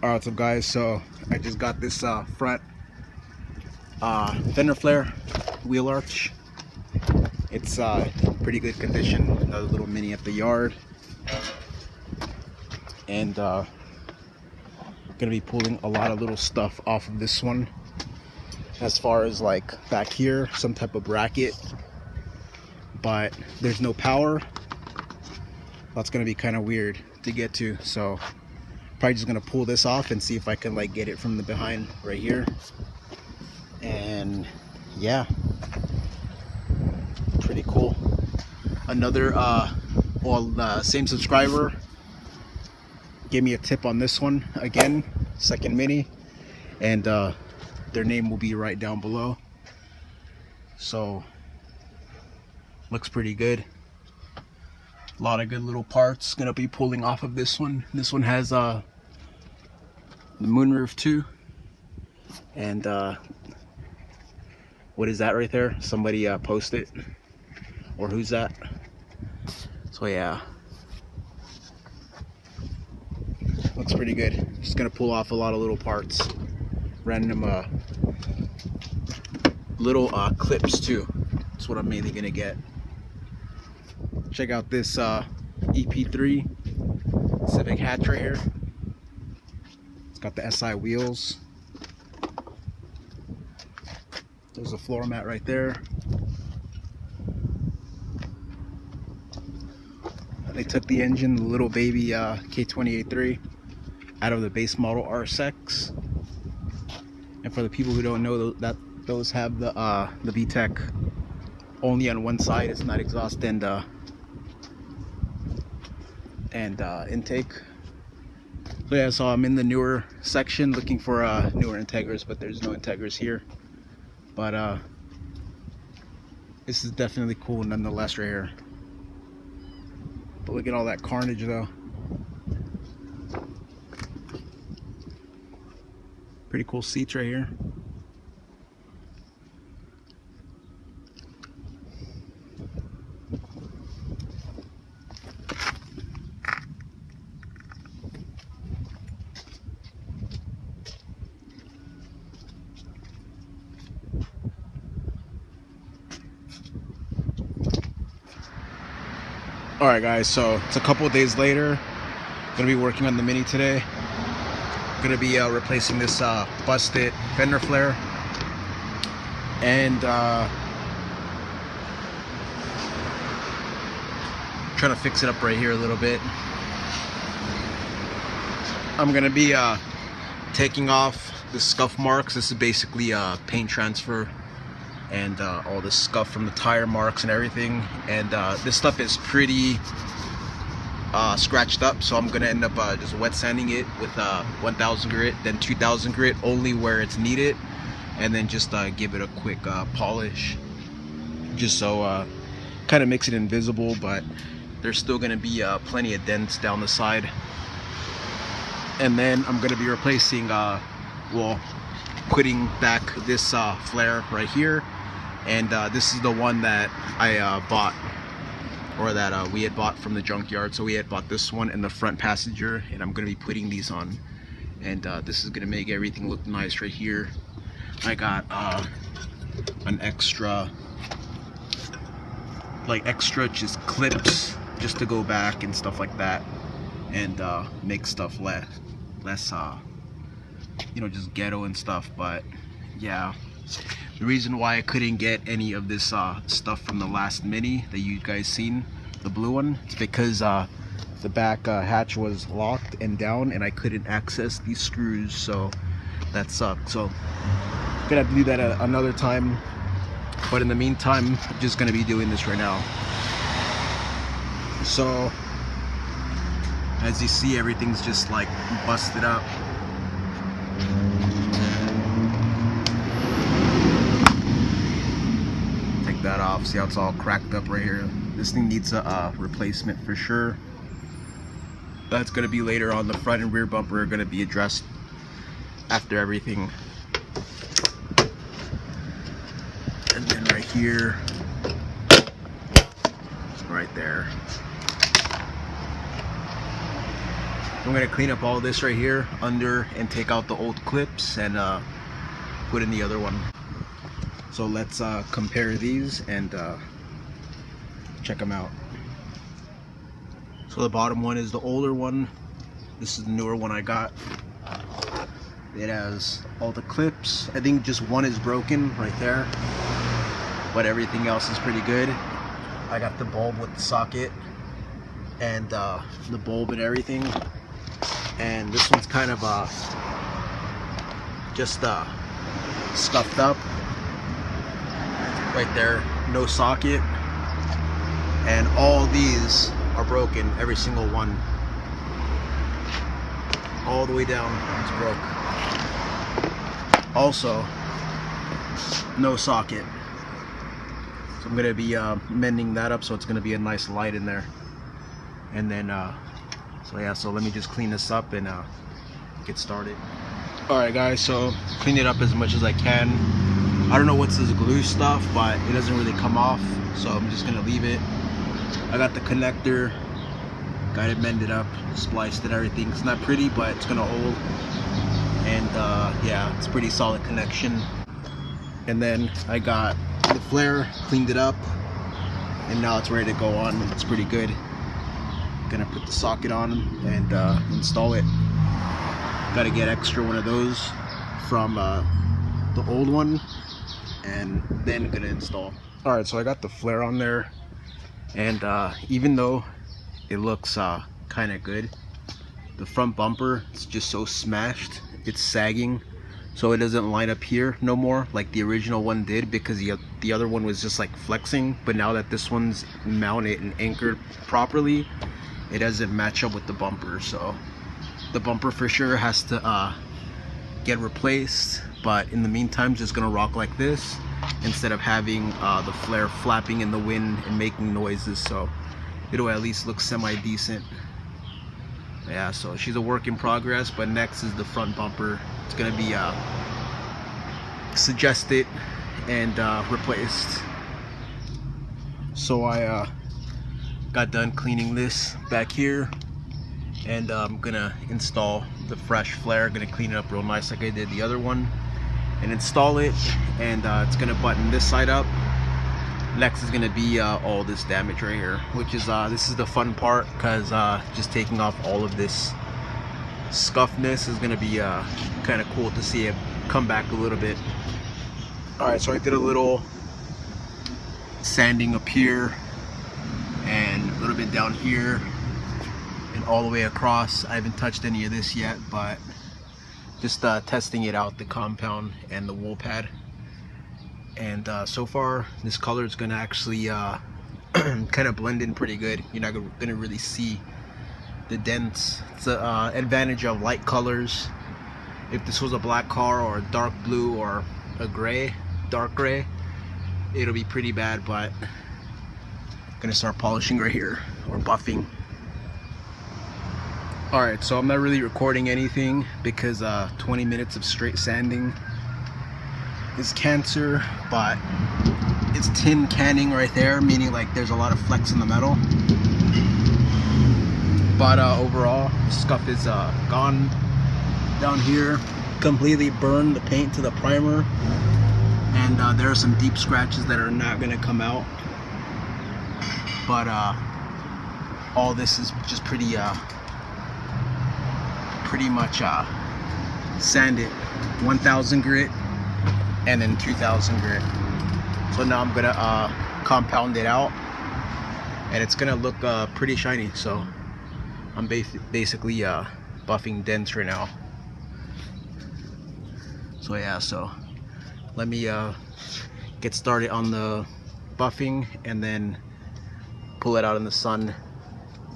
Alright, what's up guys? So I just got this front fender flare wheel arch. It's in pretty good condition. Another little mini at the yard, and gonna be pulling a lot of little stuff off of this one, as far as like back here, some type of bracket, but there's no power. That's gonna be kind of weird to get to, so probably just gonna pull this off and see if I can like get it from the behind right here. And yeah, pretty cool. Another same subscriber gave me a tip on this one again, second mini, and their name will be right down below. So looks pretty good. A lot of good little parts gonna be pulling off of this one. This one has the moonroof too, and what is that right there? Somebody post it, or who's that? So yeah, looks pretty good. Just gonna pull off a lot of little parts, random little clips too. That's what I'm mainly gonna get. Check out this EP3 Civic hatch right here. It's got the SI wheels. There's a floor mat right there. They took the engine, the little baby K28.3, out of the base model RSX. And for the people who don't know, that those have the VTEC only on one side. It's not exhaust and intake. So yeah, so I'm in the newer section looking for newer Integras, but there's no Integras here. But this is definitely cool nonetheless right here. But look at all that carnage though. Pretty cool seats right here. Alright guys, so it's a couple of days later. Gonna be working on the Mini today. Gonna be replacing this busted fender flare, and trying to fix it up right here a little bit. I'm gonna be taking off the scuff marks. This is basically paint transfer and all this scuff from the tire marks and everything, and this stuff is pretty scratched up, so I'm gonna end up just wet sanding it with 1000 grit, then 2000 grit only where it's needed, and then just give it a quick polish, just so kind of makes it invisible, but there's still gonna be plenty of dents down the side. And then I'm gonna be replacing putting back this flare right here, and this is the one that I bought, or that we had bought from the junkyard. So we had bought this one in the front passenger, and I'm gonna be putting these on, and this is gonna make everything look nice right here. I got an extra just clips just to go back and stuff like that, and make stuff less you know, just ghetto and stuff. But yeah, the reason why I couldn't get any of this stuff from the last Mini that you guys seen, the blue one, it's because the back hatch was locked and down, and I couldn't access these screws, so that sucked. So I'm gonna have to do that another time, but in the meantime, I'm just gonna be doing this right now. So as you see, everything's just like busted up. Take that off. See how it's all cracked up right here? This thing needs a replacement for sure. That's gonna be later on. The front and rear bumper are gonna be addressed after everything. And then right here, right there, I'm gonna clean up all this right here under and take out the old clips and put in the other one. So let's compare these and check them out. So the bottom one is the older one. This is the newer one I got. It has all the clips. I think just one is broken right there, but everything else is pretty good. I got the bulb with the socket and the bulb and everything. And this one's kind of just scuffed up right there, no socket, and all these are broken, every single one, all the way down. It's broke. Also, no socket. So I'm gonna be mending that up, so it's gonna be a nice light in there. And then so yeah, so let me just clean this up and get started. Alright guys, so clean it up as much as I can. I don't know what's this glue stuff, but it doesn't really come off, so I'm just gonna leave it. I got the connector, got it mended up, spliced it, everything. It's not pretty, but it's gonna hold. And yeah, it's pretty solid connection. And then I got the flare, cleaned it up, and now it's ready to go on. It's pretty good. Gonna put the socket on and install it. Gotta get extra one of those from the old one, and then gonna install. All right, so I got the flare on there, and even though it looks kind of good, the front bumper is just so smashed, it's sagging, so it doesn't line up here no more like the original one did, because the other one was just like flexing. But now that this one's mounted and anchored properly, it doesn't match up with the bumper. So the bumper for sure has to get replaced, but in the meantime just gonna rock like this instead of having the flare flapping in the wind and making noises. So it'll at least look semi-decent. Yeah, so she's a work in progress, but next is the front bumper. It's gonna be suggested and replaced. So I got done cleaning this back here, and I'm gonna install the fresh flare. Gonna clean it up real nice like I did the other one and install it, and it's gonna button this side up. Next is gonna be all this damage right here, which is this is the fun part, because just taking off all of this scuffness is gonna be kind of cool to see it come back a little bit. All right, so I did a little sanding up here and a little bit down here and all the way across. I haven't touched any of this yet, but just testing it out, the compound and the wool pad. And so far this color is gonna actually kind of blend in pretty good. You're not gonna really see the dents. It's the advantage of light colors. If this was a black car or a dark blue or a gray, dark gray, it'll be pretty bad. But I'm gonna start polishing right here, or buffing. Alright, so I'm not really recording anything because 20 minutes of straight sanding is cancer, but it's tin canning right there, meaning like there's a lot of flex in the metal. But overall, the scuff is gone down here. Completely burned the paint to the primer, and there are some deep scratches that are not gonna come out. But all this is just pretty much sanded, 1000 grit and then 2000 grit. So now I'm gonna compound it out, and it's gonna look pretty shiny. So I'm basically buffing dents right now. So yeah, so let me get started on the buffing, and then pull it out in the sun,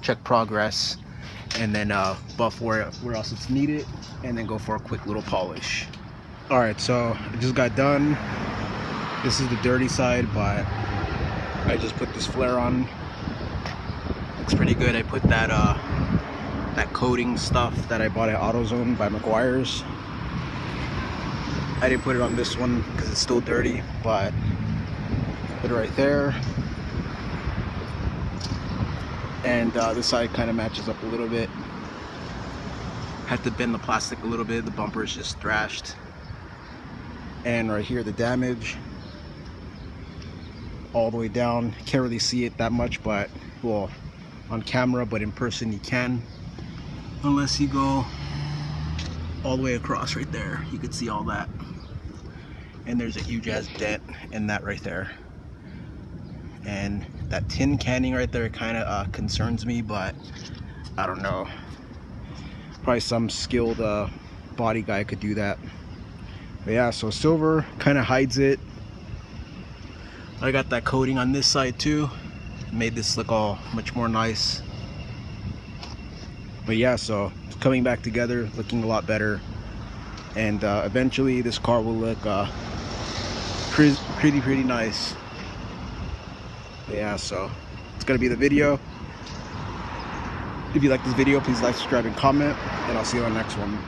check progress, and then buff where else it's needed, and then go for a quick little polish. Alright, so I just got done. This is the dirty side, but I just put this flare on. Looks pretty good. I put that that coating stuff that I bought at AutoZone by McGuire's. I didn't put it on this one because it's still dirty, but put it right there. And this side kind of matches up a little bit. Had to bend the plastic a little bit. The bumper is just thrashed. And right here, the damage all the way down. Can't really see it that much, but well, on camera, but in person you can, unless you go all the way across right there. You can see all that, and there's a huge ass dent in that right there. And that tin canning right there kind of concerns me, but I don't know, probably some skilled body guy could do that. But yeah, so silver kind of hides it. I got that coating on this side too, made this look all much more nice. But yeah, so it's coming back together, looking a lot better, and eventually this car will look pretty nice. But yeah, so it's gonna be the video. If you like this video, please like, subscribe, and comment, and I'll see you on the next one.